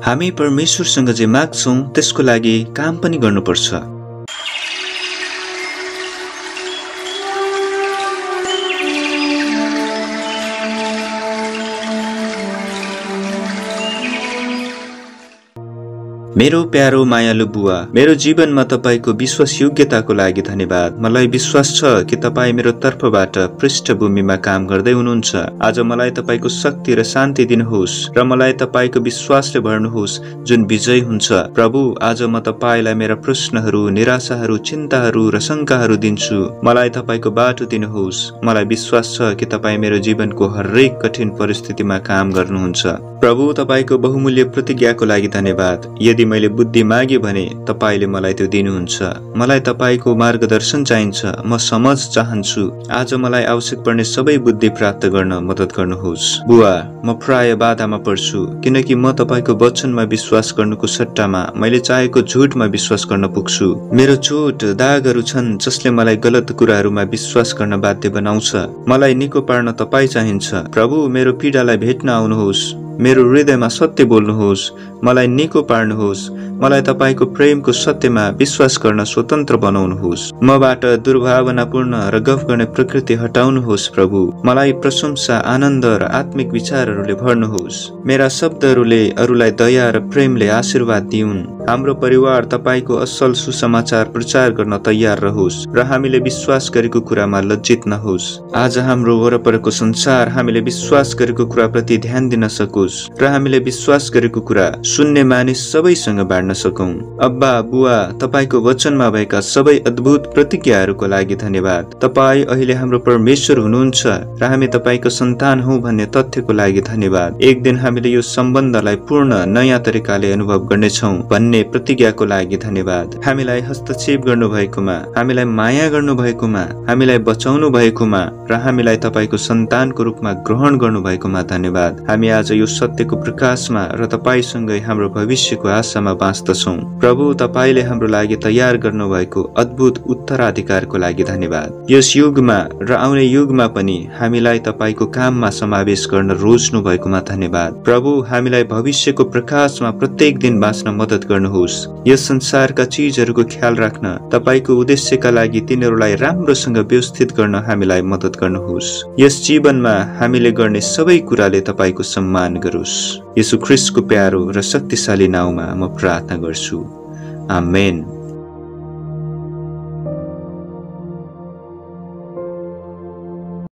हामी परमेश्वरसँग जे माग्छौं त्यसको लागि काम पनि गर्नुपर्छ। मेरो प्यारो मायालु बुवा, मेरो जीवनमा तपाईको विश्वासयोग्यताको लागि धन्यवाद। मलाई विश्वास छ कि तपाई मेरो तर्फबाट पृष्ठभूमिमा काम गर्दै हुनुहुन्छ। आज मलाई तपाईको शक्ति र शान्ति दिनुहोस् र मलाई तपाईको विश्वासले भर्नुहोस् जुन विजय हुन्छ। प्रभु, आज म तपाईलाई मेरा प्रश्नहरू, निराशाहरू, चिन्ताहरू र शंकाहरू दिन्छु। मलाई तपाईको बाटो दिनुहोस्। मलाई विश्वास छ कि तपाई मेरो जीवनको हरेक कठिन परिस्थितिमा काम गर्नुहुन्छ। प्रभु, तपाईको बहुमूल्य प्रतिज्ञाको लागि धन्यवाद। यदि मैले बुद्धि मागे भने तपाईले मलाई त्यो दिनुहुन्छ। मलाई तपाईको मार्गदर्शन चाहिन्छ। म समझ चाहन्छु। आज मलाई आवश्यक पर्ने सबै बुद्धि प्राप्त गर्न मद्दत गर्नुहोस्। बुवा, म प्राय बाधामा पर्छु किनकि म तपाईको वचनमा विश्वास गर्नुको सट्टामा मैले चाहेको झुटमा विश्वास गर्न पुग्छु। मेरो चोट दागहरू छन् जसले मलाई गलत कुराहरूमा विश्वास गर्न बाध्य बनाउँछ। मलाई निको पार्न तपाई चाहिन्छ। प्रभु, मेरो पीडालाई भेट्न आउनुहोस्। मेरो हृदयमा सत्य बोल्नुहोस्। मलाई निको पार्नुहोस्। मलाई तपाईको प्रेमको सत्यमा विश्वास गर्न स्वतन्त्र बनाउनुहोस्। मबाट दुर्भावनापूर्ण र गफ गर्ने प्रकृति हटाउनुहोस्। प्रभु, मलाई प्रशंसा, आनन्द र आत्मिक विचारहरूले भर्नुहोस्। मेरा शब्दहरूले अरूलाई दया र प्रेमले आशीर्वाद दिउन्। हाम्रो परिवार तपाईको असल सुसमाचार प्रचार गर्न तयार रहोस् र हामीले विश्वास गरेको कुरामा लज्जित नहोस्। आज हाम्रो वरपरको संसार हामीले विश्वास गरेको कुराप्रति ध्यान दिन सकोस् र हामीले विश्वास गरेको कुरा सुन्ने मानिस सबैसँग बाँड्न सकौं। अब्बा, बुवा, तपाईको वचनमा भएका सबै अद्भुत प्रतिज्ञाहरूको लागि धन्यवाद। तपाई अहिले हाम्रो परमेश्वर हुनुहुन्छ र हामी तपाईको सन्तान हौं भन्ने तथ्यको लागि धन्यवाद। एक दिन हामीले यो सम्बन्धलाई पूर्ण नयाँ तरिकाले अनुभव गर्नेछौं भन्ने प्रतिज्ञाको लागि धन्यवाद। हामीलाई हस्तक्षेप गर्नु भएकोमा, हामीलाई माया गर्नु भएकोमा, हामीलाई बचाउनु भएकोमा र हामीलाई तपाईको सन्तानको रूपमा ग्रहण गर्नु भएकोमा धन्यवाद। हामी आज यो सत्यको प्रकाशमा र तपाईसँगै हाम्रो भविष्यको आशामा बाँच्दछौं। प्रभु, तपाईले हाम्रो लागि तयार गर्नुभएको अद्भुत उत्तराधिकारको लागि धन्यवाद। यस युगमा र आउने युगमा पनि हामीलाई तपाईको काममा समावेश गर्न रोज्नु भएकोमा धन्यवाद। प्रभु, हामीलाई भविष्यको प्रकाशमा प्रत्येक दिन बाँच्न मद्दत गर्नुहोस्। यस संसारका चीजहरूको ख्याल राख्न, तपाईको उद्देश्यका लागि तिनीहरूलाई राम्रोसँग व्यवस्थित गर्न हामीलाई मद्दत गर्नुहोस्। यस जीवनमा हामीले गर्ने सबै कुराले तपाईको सम्मान गरोस्। येशू ख्रीष्टको प्यारो र शक्तिशाली नाउँमा म प्रार्थना गर्छु। आमेन।